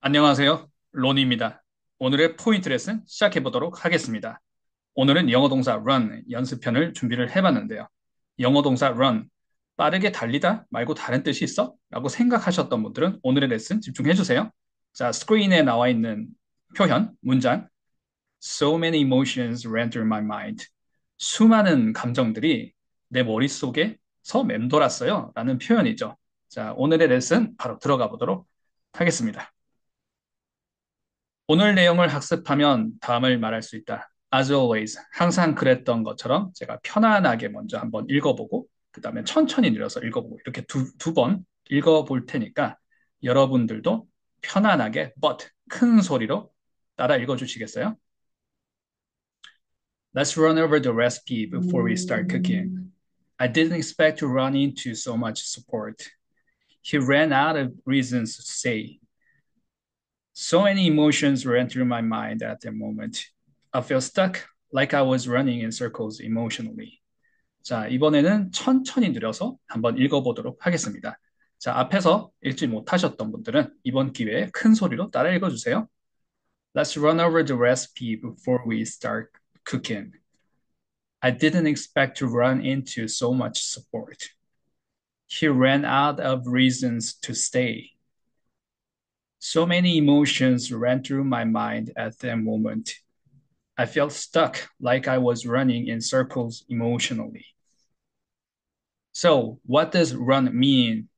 안녕하세요. 론입니다. 오늘의 포인트 레슨 시작해 보도록 하겠습니다. 오늘은 영어 동사 run 연습편을 준비를 해봤는데요. 영어 동사 run, 빠르게 달리다 말고 다른 뜻이 있어? 라고 생각하셨던 분들은 오늘의 레슨 집중해 주세요. 자, 스크린에 나와 있는 표현, 문장. So many emotions ran through my mind. 수많은 감정들이 내 머릿속에서 맴돌았어요. 라는 표현이죠. 자, 오늘의 레슨 바로 들어가 보도록 하겠습니다. 오늘 내용을 학습하면 다음을 말할 수 있다. As always, 항상 그랬던 것처럼 제가 편안하게 먼저 한번 읽어보고, 그 다음에 천천히 늘려서 읽어보고, 이렇게 두 번 읽어볼 테니까 여러분들도 편안하게, but 큰 소리로 따라 읽어주시겠어요? Let's run over the recipe before we start cooking. I didn't expect to run into so much support. He ran out of reasons to say. So many emotions ran through my mind at that moment. I felt stuck, like I was running in circles emotionally. 자, 이번에는 천천히 느려서 한번 읽어보도록 하겠습니다. 자, 앞에서 읽지 못하셨던 분들은 이번 기회에 큰 소리로 따라 읽어주세요. Let's run over the recipe before we start cooking. I didn't expect to run into so much support. He ran out of reasons to stay. So many emotions ran through my mind at that moment. I felt stuck, like I was running in circles emotionally. So, what does run mean?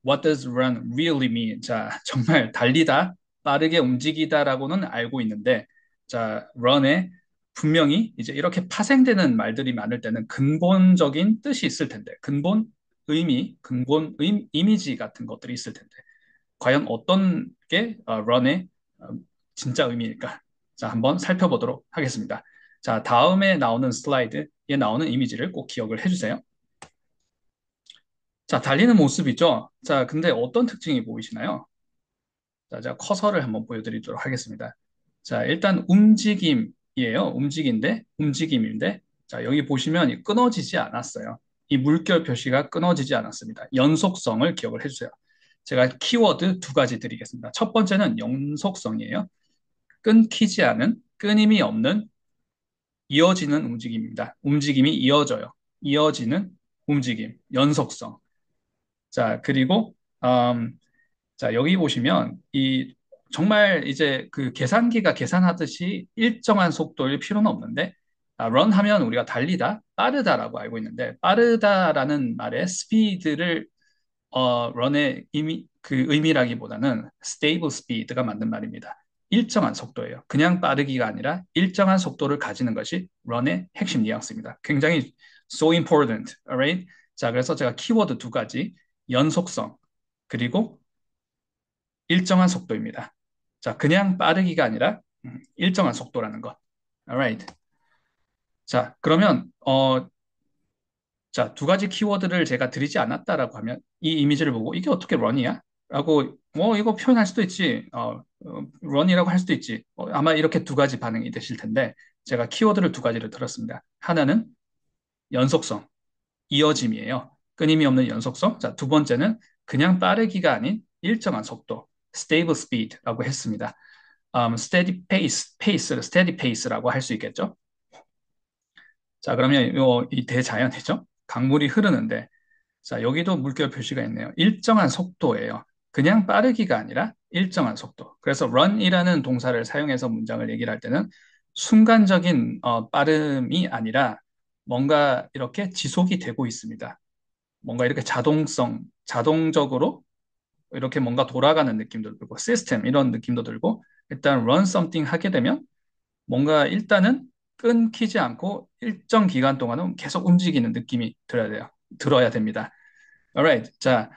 What does run really mean? 자, 정말 달리다, 빠르게 움직이다라고는 알고 있는데, 자, run에 분명히 이제 이렇게 파생되는 말들이 많을 때는 근본적인 뜻이 있을 텐데, 근본 의미, 이미지 같은 것들이 있을 텐데, 과연 어떤 게 run의 어, 진짜 의미일까? 자, 한번 살펴보도록 하겠습니다. 자, 다음에 나오는 슬라이드에 나오는 이미지를 꼭 기억을 해주세요. 자, 달리는 모습이죠. 자, 근데 어떤 특징이 보이시나요? 자, 제가 커서를 한번 보여드리도록 하겠습니다. 자, 일단 움직임이에요. 움직임인데, 자, 여기 보시면 끊어지지 않았어요. 이 물결 표시가 끊어지지 않았습니다. 연속성을 기억을 해주세요. 제가 키워드 두 가지 드리겠습니다. 첫 번째는 연속성이에요. 끊기지 않은, 끊임이 없는, 이어지는 움직임입니다. 움직임이 이어져요. 이어지는 움직임, 연속성. 자, 그리고, 자, 여기 보시면, 정말 이제 그 계산기가 계산하듯이 일정한 속도일 필요는 없는데, run 하면 우리가 달리다, 빠르다라고 알고 있는데, 빠르다라는 말에 스피드를, run의 그 의미라기보다는 stable speed가 맞는 말입니다. 일정한 속도예요. 그냥 빠르기가 아니라 일정한 속도를 가지는 것이 run의 핵심 뉘앙스입니다. 굉장히 so important, alright? 자, 그래서 제가 키워드 두 가지, 연속성, 그리고 일정한 속도입니다. 자, 그냥 빠르기가 아니라 일정한 속도라는 것. Alright. 자, 그러면 자, 두 가지 키워드를 제가 드리지 않았다라고 하면 이 이미지를 보고 이게 어떻게 런이야? 라고 이거 표현할 수도 있지. 런이라고 할 수도 있지. 아마 이렇게 두 가지 반응이 되실 텐데 제가 키워드를 두 가지를 들었습니다. 하나는 연속성, 이어짐이에요. 끊임이 없는 연속성. 자, 두 번째는 그냥 빠르기가 아닌 일정한 속도, stable speed라고 했습니다. steady pace를 steady pace라고 할 수 있겠죠. 자, 그러면 이 대자연이죠. 강물이 흐르는데, 자, 여기도 물결 표시가 있네요. 일정한 속도예요. 그냥 빠르기가 아니라 일정한 속도. 그래서 run이라는 동사를 사용해서 문장을 얘기를 할 때는 순간적인 빠름이 아니라 뭔가 이렇게 지속이 되고 있습니다. 뭔가 이렇게 자동적으로 이렇게 뭔가 돌아가는 느낌도 들고, 시스템 이런 느낌도 들고, 일단 run something 하게 되면 뭔가 일단은 끊기지 않고 일정 기간 동안은 계속 움직이는 느낌이 들어야 됩니다. Alright. 자,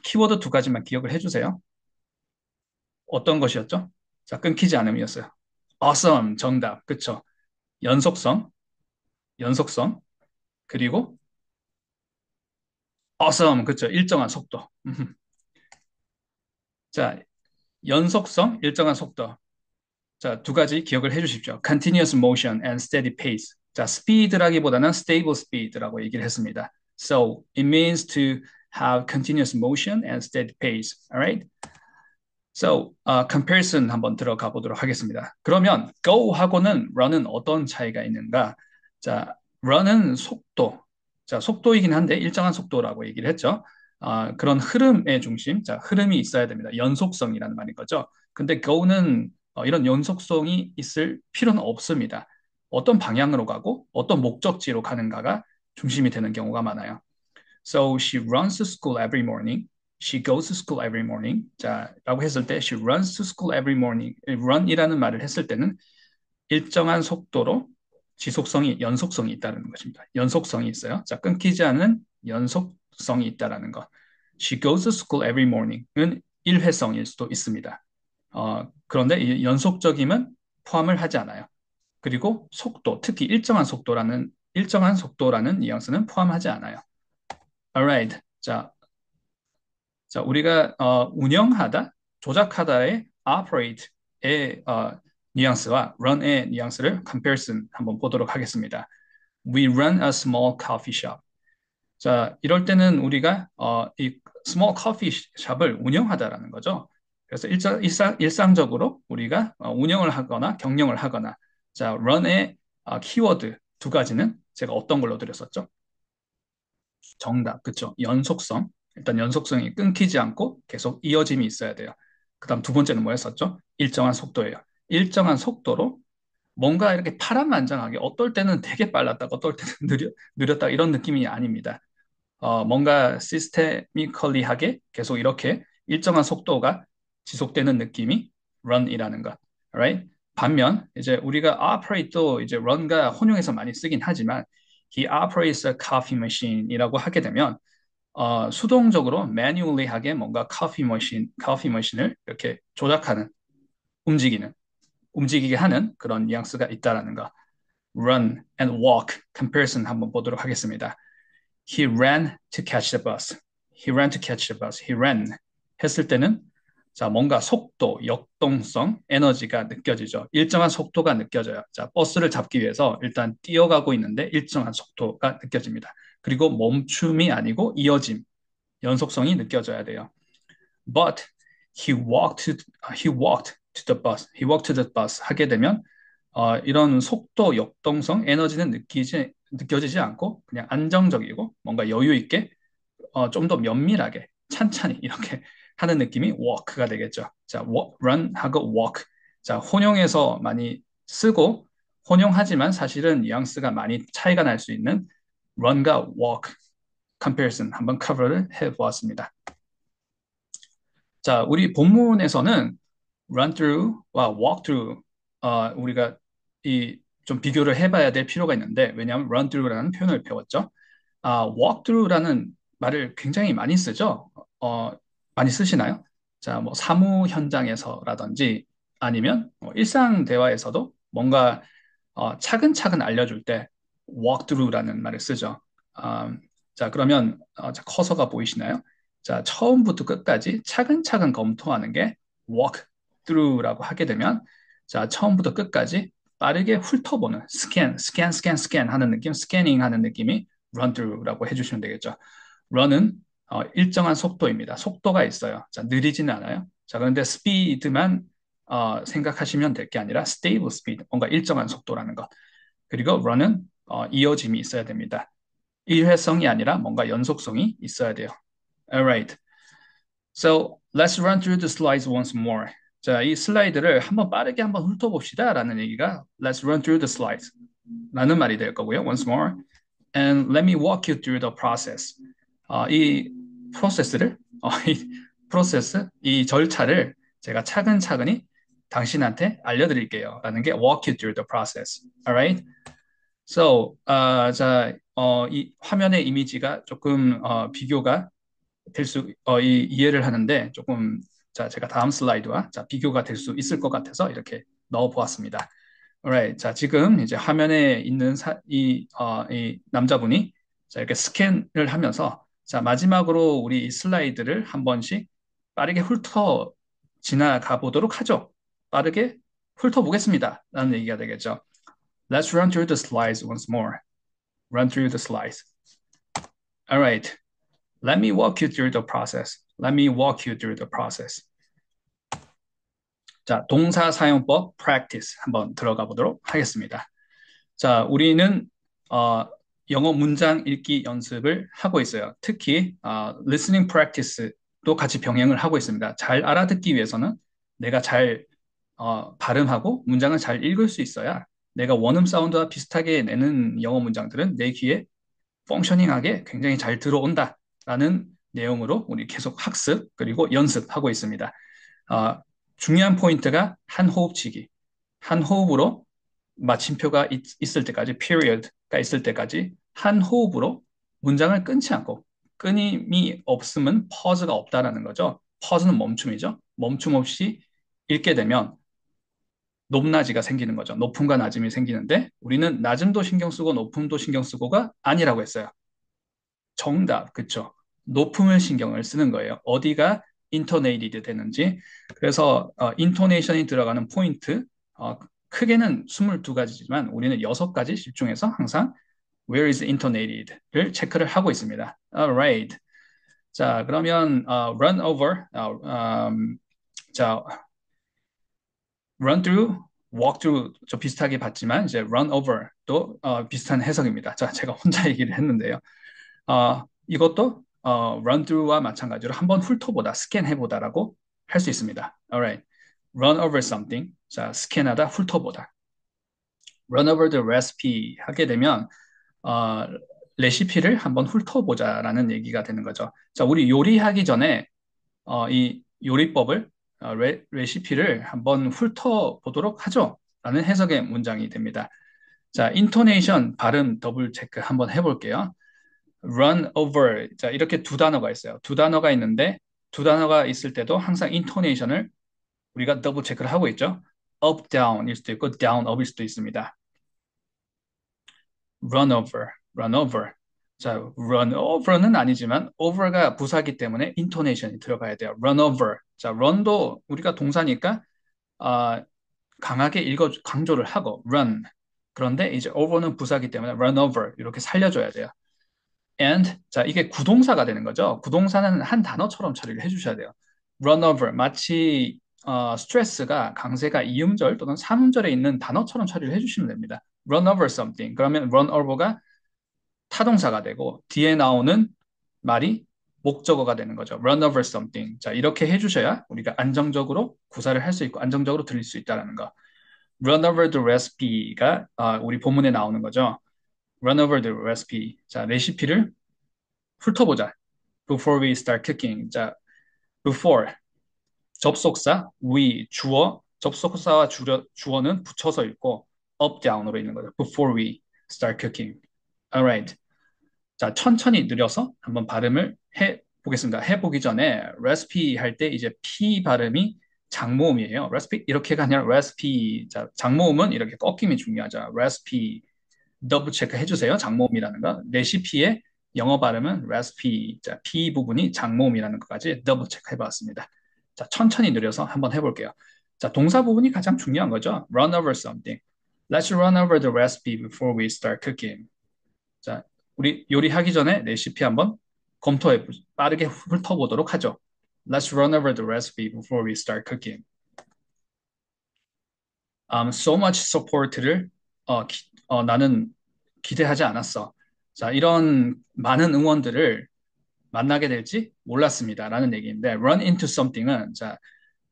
키워드 두 가지만 기억을 해주세요. 어떤 것이었죠? 자, 끊기지 않음이었어요. Awesome. 정답. 그쵸? 연속성, 연속성, 그리고 awesome. 그쵸? 일정한 속도. 자, 연속성, 일정한 속도. 자, 두 가지 기억을 해주십시오. Continuous motion and steady pace. 자, speed라기보다는 stable speed라고 얘기를 했습니다. So, it means to have continuous motion and steady pace. Alright? So, comparison 한번 들어가 보도록 하겠습니다. 그러면 go하고는 run은 어떤 차이가 있는가? 자, run은 속도. 자, 속도이긴 한데 일정한 속도라고 얘기를 했죠. 그런 흐름의 중심. 자, 흐름이 있어야 됩니다. 연속성이라는 말인 거죠. 근데 go는 이런 연속성이 있을 필요는 없습니다. 어떤 방향으로 가고 어떤 목적지로 가는가가 중심이 되는 경우가 많아요. So she runs to school every morning. She goes to school every morning. 자, 라고 했을 때 she runs to school every morning. run이라는 말을 했을 때는 일정한 속도로 지속성이, 연속성이 있다는 것입니다. 연속성이 있어요. 자, 끊기지 않은 연속성이 있다라는 것. She goes to school every morning은 일회성일 수도 있습니다. 그런데 이 연속적임은 포함을 하지 않아요. 그리고 속도, 특히 일정한 속도라는 뉘앙스는 포함하지 않아요. Alright. 자, 우리가 운영하다, 조작하다의 operate의 뉘앙스와 run의 뉘앙스를 comparison 한번 보도록 하겠습니다. We run a small coffee shop. 자, 이럴 때는 우리가 이 small coffee shop을 운영하다라는 거죠. 그래서 일상적으로 우리가 운영을 하거나 경영을 하거나 자, run의 키워드 두 가지는 제가 어떤 걸로 드렸었죠? 정답, 그쵸? 연속성. 일단 연속성이 끊기지 않고 계속 이어짐이 있어야 돼요. 그 다음 두 번째는 뭐였었죠? 일정한 속도예요. 일정한 속도로 뭔가 이렇게 파란만장하게 어떨 때는 되게 빨랐다가 어떨 때는 느렸다 이런 느낌이 아닙니다. 뭔가 시스테미컬리하게 계속 이렇게 일정한 속도가 지속되는 느낌이 run이라는 것. Alright? 반면 이제 우리가 operate도 이제 run과 혼용해서 많이 쓰긴 하지만 he operates a coffee machine이라고 하게 되면 수동적으로 manually 하게 뭔가 커피 머신을 이렇게 조작하는 움직이는 움직이게 하는 그런 뉘앙스가 있다라는 거. run and walk comparison 한번 보도록 하겠습니다. He ran to catch the bus. He ran to catch the bus. He ran 했을 때는 자, 뭔가 속도, 역동성, 에너지가 느껴지죠. 일정한 속도가 느껴져요. 자, 버스를 잡기 위해서 일단 뛰어가고 있는데 일정한 속도가 느껴집니다. 그리고 멈춤이 아니고 이어짐, 연속성이 느껴져야 돼요. But he walked to the bus. He walked to the bus 하게 되면 이런 속도, 역동성, 에너지는 느껴지지 않고 그냥 안정적이고 뭔가 여유 있게 좀 더 면밀하게 찬찬히 이렇게 하는 느낌이 walk가 되겠죠. 자, run하고 walk. 자, 혼용해서 많이 쓰고 혼용하지만 사실은 뉘앙스가 많이 차이가 날 수 있는 run과 walk comparison 한번 커버를 해보았습니다. 자, 우리 본문에서는 run through와 walk through 우리가 이 좀 비교를 해봐야 될 필요가 있는데 왜냐하면 run through라는 표현을 배웠죠. walk through라는 말을 굉장히 많이 쓰죠. 많이 쓰시나요? 자, 뭐 사무 현장에서라든지 아니면 뭐 일상 대화에서도 뭔가 차근차근 알려줄 때 walk through라는 말을 쓰죠. 아, 자, 그러면 자, 커서가 보이시나요? 자, 처음부터 끝까지 차근차근 검토하는 게 walk through라고 하게 되면 자, 처음부터 끝까지 빠르게 훑어보는 스캔 하는 느낌, 스캐닝 하는 느낌이 run through라고 해주시면 되겠죠. run은 일정한 속도입니다. 속도가 있어요. 자, 느리지는 않아요. 자, 그런데 speed만 생각하시면 될 게 아니라 stable speed, 뭔가 일정한 속도라는 것. 그리고 run은 이어짐이 있어야 됩니다. 일회성이 아니라 뭔가 연속성이 있어야 돼요. Alright. So let's run through the slides once more. 자, 이 슬라이드를 한번 빠르게 한번 훑어봅시다 라는 얘기가 let's run through the slides 라는 말이 될 거고요. Once more. And let me walk you through the process. 이 프로세스를, 이 절차를 제가 차근차근히 당신한테 알려드릴게요. 라는 게 walk you through the process. Alright? So, 이 화면의 이미지가 조금 비교가 이해를 하는데 조금 자, 제가 다음 슬라이드와 자, 비교가 될 수 있을 것 같아서 이렇게 넣어 보았습니다. Alright. 자, 지금 이제 화면에 있는 이 남자분이 자, 이렇게 스캔을 하면서 자, 마지막으로 우리 이 슬라이드를 한 번씩 빠르게 훑어 지나가 보도록 하죠. 빠르게 훑어보겠습니다. 라는 얘기가 되겠죠. Let's run through the slides once more. Run through the slides. Alright. Let me walk you through the process. Let me walk you through the process. 자, 동사 사용법 practice 한번 들어가 보도록 하겠습니다. 자, 우리는 어, 영어 문장 읽기 연습을 하고 있어요. 특히 listening practice도 같이 병행을 하고 있습니다. 잘 알아듣기 위해서는 내가 잘 발음하고 문장을 잘 읽을 수 있어야 내가 원음 사운드와 비슷하게 내는 영어 문장들은 내 귀에 펑셔닝하게 굉장히 잘 들어온다라는 내용으로 우리 계속 학습 그리고 연습하고 있습니다. 어, 중요한 포인트가 한 호흡치기. 한 호흡으로 마침표가 있을 때까지, period가 있을 때까지 한 호흡으로 문장을 끊지 않고 끊임이 없으면 pause가 없다라는 거죠. pause는 멈춤이죠. 멈춤 없이 읽게 되면 높낮이가 생기는 거죠. 높음과 낮음이 생기는데 우리는 낮음도 신경 쓰고 높음도 신경 쓰고가 아니라고 했어요. 정답, 그쵸? 높음을 신경을 쓰는 거예요. 어디가 intonated 되는지. 그래서 intonation이 들어가는 포인트, 크게는 22가지지만 우리는 6가지 집중해서 항상 where is intonated를 체크를 하고 있습니다. Alright. 자, 그러면 run over, 자, run through, walk through 좀 비슷하게 봤지만 이제 run over도 비슷한 해석입니다. 자, 제가 혼자 얘기를 했는데요. 이것도 run through와 마찬가지로 한번 훑어보다, 스캔해보다라고 할 수 있습니다. Alright. run over something. 자, 스캔하다, 훑어보다. run over the recipe 하게 되면 어, 레시피를 한번 훑어보자라는 얘기가 되는 거죠. 자, 우리 요리하기 전에 이 요리법을 레시피를 한번 훑어보도록 하죠. 라는 해석의 문장이 됩니다. 자, intonation 발음 더블 체크 한번 해볼게요. run over. 자, 이렇게 두 단어가 있어요. 두 단어가 있는데 두 단어가 있을 때도 항상 intonation을 우리가 더블 체크를 하고 있죠. up, down일 수도 있고 down, up일 수도 있습니다. run over, run over. 자, run over는 아니지만 over가 부사기 때문에 intonation이 들어가야 돼요. run over. 자, run도 우리가 동사니까 아, 강하게 강조를 하고 run. 그런데 이제 over는 부사기 때문에 run over 이렇게 살려줘야 돼요. and 자 이게 구동사가 되는 거죠. 구동사는 한 단어처럼 처리를 해주셔야 돼요. run over 마치 스트레스가 강세가 이음절 또는 삼음절에 있는 단어처럼 처리를 해주시면 됩니다. run over something 그러면 run over가 타동사가 되고 뒤에 나오는 말이 목적어가 되는 거죠. run over something. 자 이렇게 해주셔야 우리가 안정적으로 구사를 할 수 있고 안정적으로 들릴 수 있다는 거. run over the recipe가 우리 본문에 나오는 거죠. run over the recipe. 자 레시피를 훑어보자. Before we start cooking. 자, before 접속사 we 주어 접속사와 주어는 붙여서 읽고 up down으로 있는 거죠. Before we start cooking. Alright. 자, 천천히 느려서 한번 발음을 해 보겠습니다. 해보기 전에 recipe 할 때 이제 p 발음이 장모음이에요. recipe 이렇게가 아니라 recipe. 자, 장모음은 이렇게 꺾임이 중요하죠. recipe 더블 체크 해주세요. 장모음이라는 거. 레시피의 영어 발음은 recipe. 자, P 부분이 장모음이라는 것까지 더블 체크 해봤습니다. 자, 천천히 느려서 한번 해볼게요. 자, 동사 부분이 가장 중요한 거죠. run over something. Let's run over the recipe before we start cooking. 자, 우리 요리하기 전에 레시피 한번 빠르게 훑어보도록 하죠. Let's run over the recipe before we start cooking. So much support를 나는 기대하지 않았어. 자, 이런 많은 응원들을 만나게 될지 몰랐습니다. 라는 얘기인데, run into something은, 자,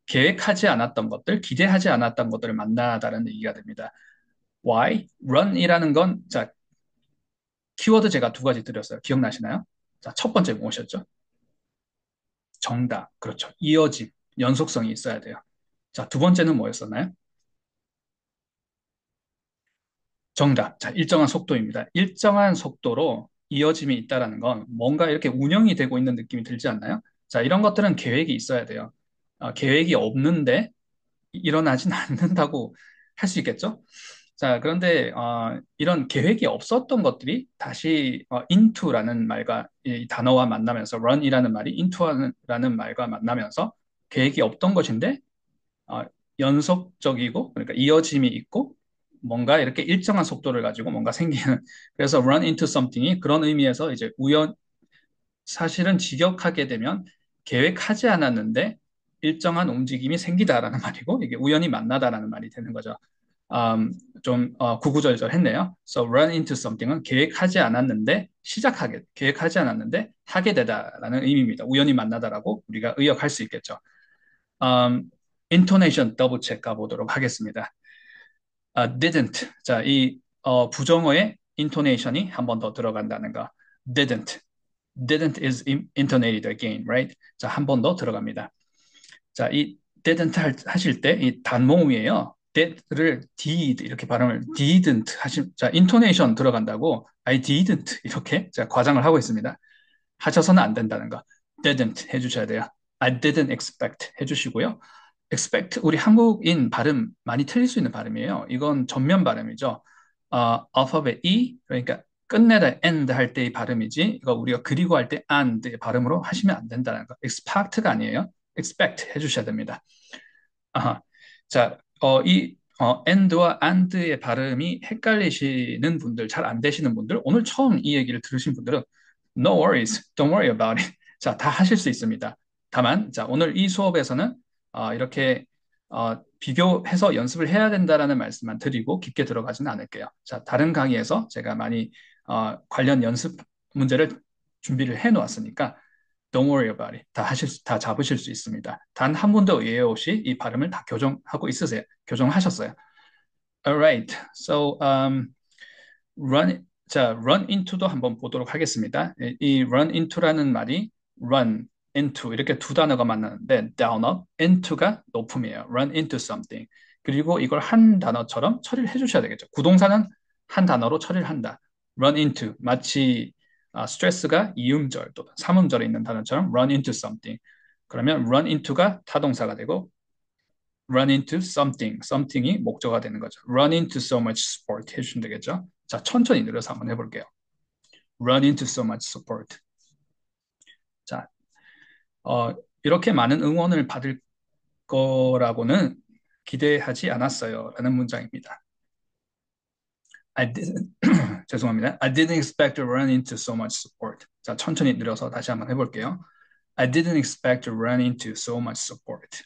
계획하지 않았던 것들, 기대하지 않았던 것들을 만나다는 얘기가 됩니다. Why? run이라는 건, 자, 키워드 제가 2가지 드렸어요. 기억나시나요? 자, 첫 번째 무엇이었죠? 정답. 그렇죠. 이어짐, 연속성이 있어야 돼요. 자, 두 번째는 뭐였었나요? 정답. 자, 일정한 속도입니다. 일정한 속도로 이어짐이 있다라는 건 뭔가 이렇게 운영이 되고 있는 느낌이 들지 않나요? 자, 이런 것들은 계획이 있어야 돼요. 계획이 없는데 일어나진 않는다고 할 수 있겠죠? 자, 그런데 이런 계획이 없었던 것들이 다시 into라는 말과 이 단어와 만나면서 run이라는 말이 into라는 말과 만나면서 계획이 없던 것인데 어, 연속적이고 그러니까 이어짐이 있고 뭔가 이렇게 일정한 속도를 가지고 뭔가 생기는 그래서 run into something이 그런 의미에서 이제 사실은 직역하게 되면 계획하지 않았는데 일정한 움직임이 생기다라는 말이고 이게 우연히 만나다라는 말이 되는 거죠. 좀 구구절절했네요. So run into something은 계획하지 않았는데 하게 되다라는 의미입니다. 우연히 만나다라고 우리가 의역할 수 있겠죠. 음, intonation 더블 체크 가보도록 하겠습니다. didn't. 자, 이 부정어의 intonation이 한 번 더 들어간다는 거. didn't. didn't is intonated again, right? 자, 한 번 더 들어갑니다. 자, 이 didn't 하실 때 이 단모음이에요. did를 did 이렇게 발음을 didn't 자, intonation 들어간다고 I didn't 이렇게 자, 과장을 하고 있습니다. 하셔서는 안 된다는 거. didn't 해주셔야 돼요. I didn't expect 해주시고요. expect 우리 한국인 발음 많이 틀릴 수 있는 발음이에요. 이건 전면 발음이죠. alphabet E 그러니까 끝내다 end 할 때의 발음이지 이거 우리가 그리고 할 때 and의 발음으로 하시면 안 된다는 거. expect가 아니에요. expect 해주셔야 됩니다. 아하. 자, and와 and의 발음이 헷갈리시는 분들, 잘 안 되시는 분들, 오늘 처음 이 얘기를 들으신 분들은 no worries, don't worry about it. 자, 다 하실 수 있습니다. 다만, 자, 오늘 이 수업에서는 이렇게 비교해서 연습을 해야 된다라는 말씀만 드리고 깊게 들어가지는 않을게요. 자, 다른 강의에서 제가 많이 관련 연습 문제를 준비를 해 놓았으니까 Don't worry about it. 다 잡으실 수 있습니다. 단 한 번도 예외 없이 이 발음을 다 교정하고 있으세요. 교정하셨어요. Alright. So, run into도 한번 보도록 하겠습니다. 이 run into라는 말이 run into 이렇게 두 단어가 만나는데 down up, into가 높음이에요. run into something. 그리고 이걸 한 단어처럼 처리를 해주셔야 되겠죠. 구동사는 한 단어로 처리를 한다. run into 마치 스트레스가 이음절 또는 삼음절에 있는 단어처럼 run into something. 그러면 run into가 타동사가 되고 run into something이 목적어가 되는 거죠. run into so much support 해주시면 되겠죠. 자, 천천히 늘려서 한번 해볼게요. run into so much support. 자, 이렇게 많은 응원을 받을 거라고는 기대하지 않았어요. 라는 문장입니다. I didn't, 죄송합니다. I didn't expect to run into so much support. 자, 천천히 늘려서 다시 한번 해볼게요. I didn't expect to run into so much support.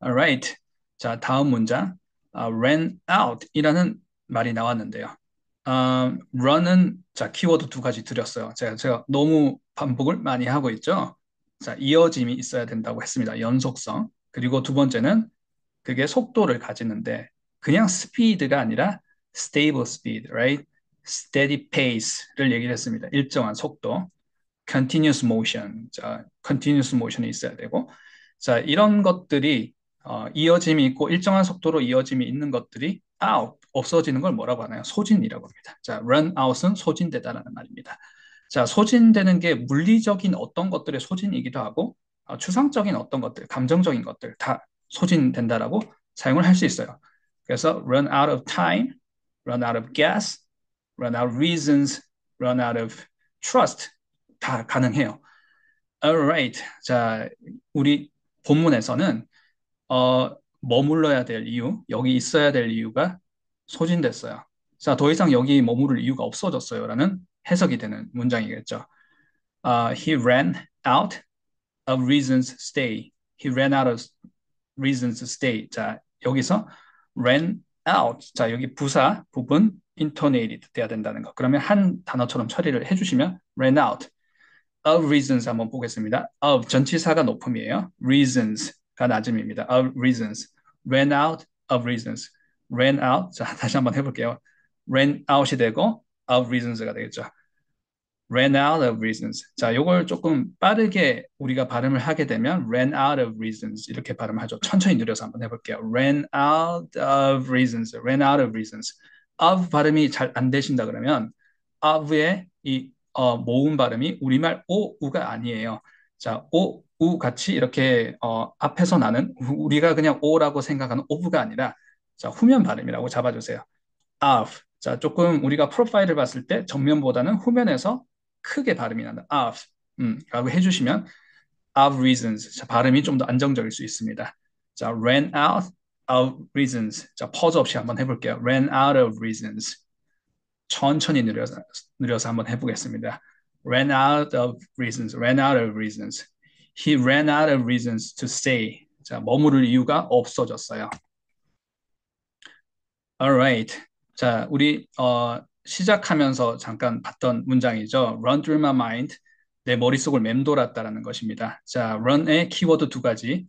Alright. 자, 다음 문장. ran out 이라는 말이 나왔는데요. run은 자, 키워드 두 가지 드렸어요. 제가 너무 반복을 많이 하고 있죠. 자, 이어짐이 있어야 된다고 했습니다. 연속성. 그리고 두 번째는 그게 속도를 가지는데 그냥 speed가 아니라 stable speed, right? steady pace를 얘기를 했습니다. 일정한 속도. continuous motion. 자, continuous motion이 있어야 되고 자, 이런 것들이 이어짐이 있고 일정한 속도로 이어짐이 있는 것들이 out, 없어지는 걸 뭐라고 하나요? 소진이라고 합니다. 자, run out은 소진되다라는 말입니다. 자, 소진되는 게 물리적인 어떤 것들의 소진이기도 하고 추상적인 어떤 것들, 감정적인 것들 다 소진된다라고 사용을 할 수 있어요. 그래서 run out of time, run out of gas, run out of reasons, run out of trust 다 가능해요. Alright. 자, 우리 본문에서는 머물러야 될 이유, 여기 있어야 될 이유가 소진됐어요. 자, 더 이상 여기 머무를 이유가 없어졌어요. 라는 해석이 되는 문장이겠죠. He ran out of reasons to stay. He ran out of reasons to stay. 자, 여기서 ran out. 자, 여기 부사 부분 intonated 돼야 된다는 거. 그러면 한 단어처럼 처리를 해주시면 ran out. of reasons 한번 보겠습니다. of 전치사가 높음이에요. reasons가 낮음입니다. of reasons. ran out of reasons. ran out. 자, 다시 한번 해볼게요. ran out이 되고 of reasons가 되겠죠. ran out of reasons. 자, 요걸 조금 빠르게 우리가 발음을 하게 되면 ran out of reasons 이렇게 발음하죠. 천천히 느려서 한번 해볼게요. ran out of reasons. ran out of reasons. of 발음이 잘 안 되신다 그러면 of의 이 모음 발음이 우리말 오, 우가 아니에요. 자, 오, 우 같이 이렇게 앞에서 나는 우리가 그냥 오라고 생각하는 오브가 아니라 자, 후면 발음이라고 잡아주세요. of. 자, 조금 우리가 프로파일을 봤을 때 전면보다는 후면에서 크게 발음이 난다. of. 라고 해주시면 of reasons. 자, 발음이 좀 더 안정적일 수 있습니다. 자, ran out of reasons. 자, 퍼즈 없이 한번 해볼게요. ran out of reasons. 천천히 느려서 한번 해보겠습니다. ran out of reasons. ran out of reasons. He ran out of reasons to stay. 자, 머무를 이유가 없어졌어요. Alright. 자, 우리 시작하면서 잠깐 봤던 문장이죠. Run through my mind. 내 머릿속을 맴돌았다라는 것입니다. 자, run의 키워드 두 가지.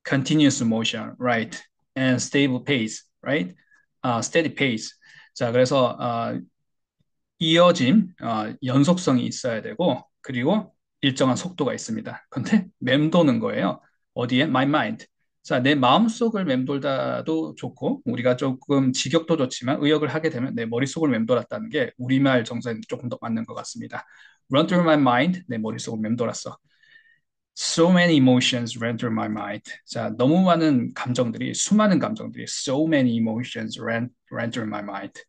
Continuous motion, right? And stable pace, right? Steady pace. 자, 그래서 이어짐, 연속성이 있어야 되고, 그리고 일정한 속도가 있습니다. 근데 맴도는 거예요. 어디에? My mind. 자, 내 마음속을 맴돌다도 좋고, 우리가 조금 직역도 좋지만 의역을 하게 되면 내 머릿속을 맴돌았다는 게 우리말 정서에 조금 더 맞는 것 같습니다. Run through my mind, 내 머릿속을 맴돌았어. So many emotions ran through my mind. 자, 너무 많은 감정들이, 수많은 감정들이, so many emotions ran through my mind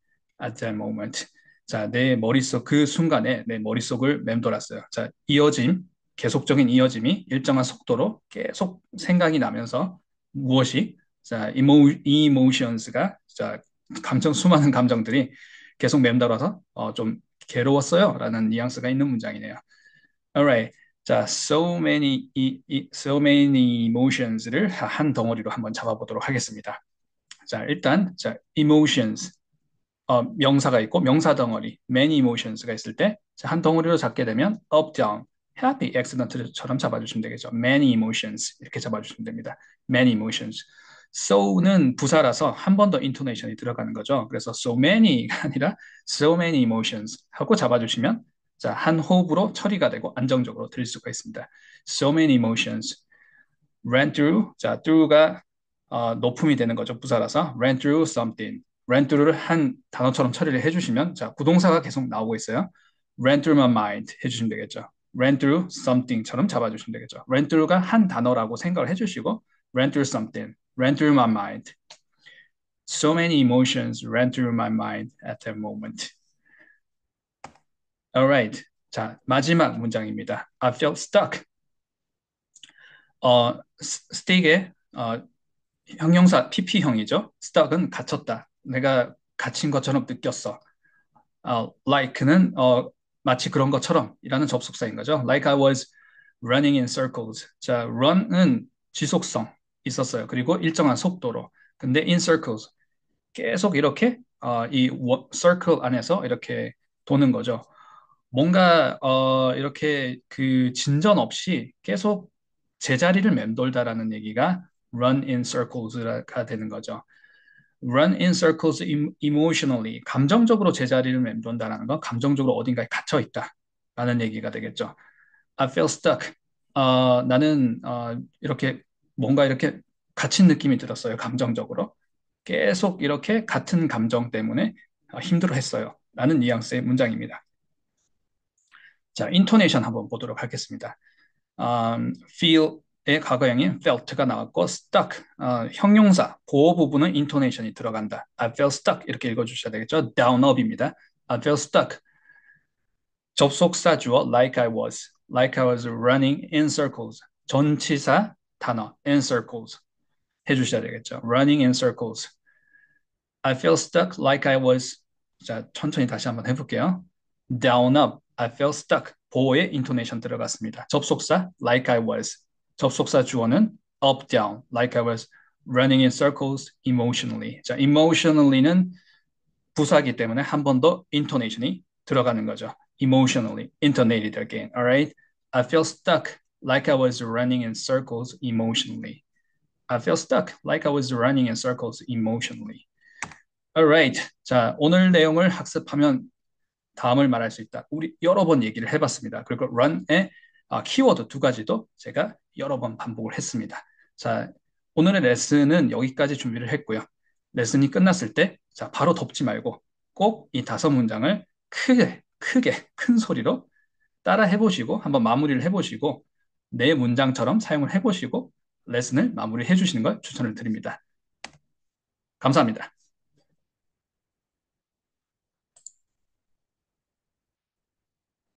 at that moment. 자, 내 머릿속, 그 순간에 내 머릿속을 맴돌았어요. 자, 이어짐, 계속적인 이어짐이 일정한 속도로 계속 생각이 나면서 무엇이, 자, emotions가, 자, 수많은 감정들이 계속 맴돌아서 좀 괴로웠어요. 라는 뉘앙스가 있는 문장이네요. Alright. 자, so many emotions를 한 덩어리로 한번 잡아보도록 하겠습니다. 자, 일단, 자, emotions, 명사가 있고, 명사 덩어리, many emotions가 있을 때, 자, 한 덩어리로 잡게 되면, up, down, happy, accident처럼 잡아주시면 되겠죠. many emotions, 이렇게 잡아주시면 됩니다. many emotions. so는 부사라서 한 번 더 intonation이 들어가는 거죠. 그래서 so many가 아니라 so many emotions 하고 잡아주시면, 자, 한 호흡으로 처리가 되고 안정적으로 들릴 수가 있습니다. So many emotions ran through. 자, through가 높음이 되는 거죠. 부사라서 ran through something. ran through를 한 단어처럼 처리를 해주시면, 자, 부동사가 계속 나오고 있어요. ran through my mind 해주시면 되겠죠. ran through something처럼 잡아주시면 되겠죠. ran through가 한 단어라고 생각을 해주시고 ran through something, ran through my mind. So many emotions ran through my mind at that moment. Alright. 자, 마지막 문장입니다. I felt stuck. stick의 형용사 PP형이죠. stuck은 갇혔다. 내가 갇힌 것처럼 느꼈어. like는 마치 그런 것처럼 이라는 접속사인 거죠. Like I was running in circles. 자, run은 지속성 있었어요. 그리고 일정한 속도로. 근데 in circles 계속 이렇게 이 circle 안에서 이렇게 도는 거죠. 뭔가 이렇게 그 진전 없이 계속 제자리를 맴돌다라는 얘기가 run in circles가 되는 거죠. run in circles emotionally, 감정적으로 제자리를 맴돈다라는 건 감정적으로 어딘가에 갇혀 있다라는 얘기가 되겠죠. I feel stuck. 나는 이렇게 뭔가 이렇게 갇힌 느낌이 들었어요. 감정적으로. 계속 이렇게 같은 감정 때문에 힘들어했어요. 라는 뉘앙스의 문장입니다. 자, 인토네이션 한번 보도록 하겠습니다. feel의 과거형인 felt가 나왔고 stuck, 형용사, 보어 부분은 intonation이 들어간다. I felt stuck 이렇게 읽어주셔야 되겠죠. down up입니다. I felt stuck. 접속사 주어 like I was running in circles. 전치사 단어 in circles 해주셔야 되겠죠. running in circles. I felt stuck like I was. 자, 천천히 다시 한번 해볼게요. down up. I felt stuck. 보어에 intonation 들어갔습니다. 접속사 like I was. 접속사 주어는 up down like I was running in circles emotionally. 자, emotionally는 부사기 때문에 한 번 더 intonation이 들어가는 거죠. emotionally intonated again. Alright. I felt stuck like I was running in circles emotionally. I felt stuck like I was running in circles emotionally. Alright. 자, 오늘 내용을 학습하면 다음을 말할 수 있다. 우리 여러 번 얘기를 해봤습니다. 그리고 run의 키워드 두 가지도 제가 여러 번 반복을 했습니다. 자, 오늘의 레슨은 여기까지 준비를 했고요. 레슨이 끝났을 때, 자, 바로 덮지 말고 꼭 이 5문장을 크게, 큰 소리로 따라 해보시고, 한번 마무리를 해보시고, 내 문장처럼 사용을 해보시고, 레슨을 마무리해 주시는 걸 추천을 드립니다. 감사합니다.